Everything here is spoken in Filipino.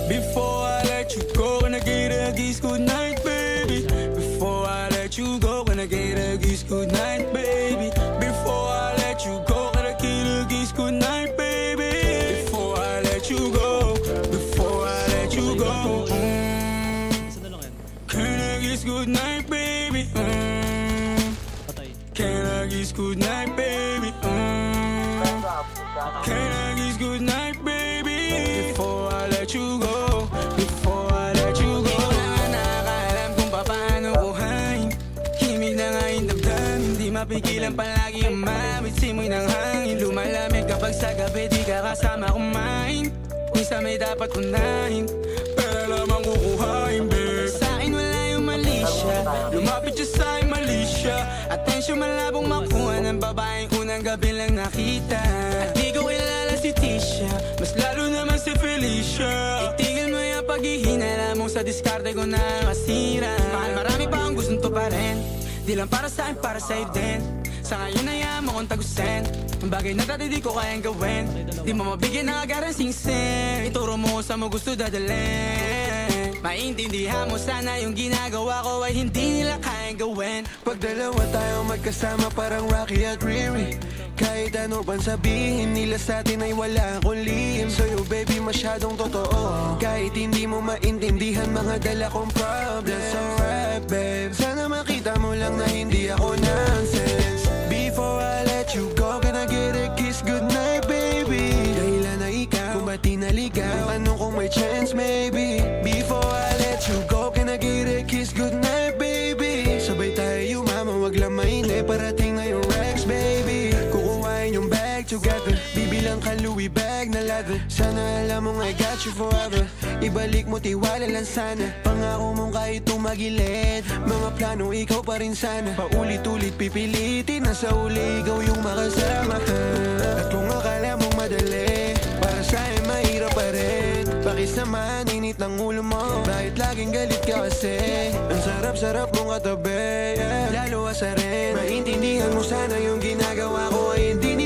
Before I let you go, when I get a kiss good night, baby. Before I let you go, when I get a kiss good night, baby. Before I let you go, when I get a kiss good night, baby. Before I let you go, before I let you go. Can I kiss good night, baby? Can I kiss good night, baby? Can I kiss good night, baby? Before I let you go, before I let you go. Di ko na nga nakakaalam kung paano buhayin. Himig na nga yung damdamin, di mapigilan palagi ang mawit. Simoy ng hangin, lumalamig kapag sa gabi di ka kasama kumain. Minsan may dapat unahin, pero lamang kukuhain, babe. Sa'kin wala yung mali siya, lumapit siya sa'kin mali siya. Atensyon malabong makuha ng babaeng unang gabi lang nakita. At di ko kilala si Tisha, mas lalo naman si Felicia. Itigil mo yung paghihinala mo sa diskarte ko na masira. Mahal marami pa ang gustong to pa rin, di lang para sa'kin, para sa'yo din. Sa ngayon ayaw mo kong tagusin ang bagay na dati di ko kayang gawin. Di mo mabigyan ng agarang sing-sing, ituro mo sa mo gusto dadalhin. Maintindihan mo sana yung ginagawa ko ay hindi nila kayang gawin. Pag dalawa tayo magkasama parang Rocky at Riri, kahit ano pang sabihin nila sa atin ay wala akong lihim. Sa'yo baby masyadong totoo, kahit hindi mo maintindihan mga dala kong problems. Alright babe, sana makita mo lang na hindi ako nonsense. Before I let you go, can I get a kiss goodnight baby? Dahilan na ikaw, kung ba't di naligaw, tanong kung may chance maybe. Before I let you go, can I get a kiss goodnight baby? Sabay tayo yumama, wag lang mainip, parating na yung Rex baby. Kukuhain yung bag together, bibilang ka Louis bag na leather. Sana alam mong I got you forever, ibalik mo tiwala lang sana. Pangako mong kahit tumagilid, mga plano ikaw pa rin sana. Paulit-ulit pipilitin na sa uli ikaw yung makasama. At kung akala mong madali, para sa'yo mahirap pa rin. Pakisamahan, init ng ulo mo, bakit laging galit ka kasi? Ang sarap-sarap mong katabi, yeah. Lalo asa rin, maintindihan mo sana yung ginagawa ko ay hindi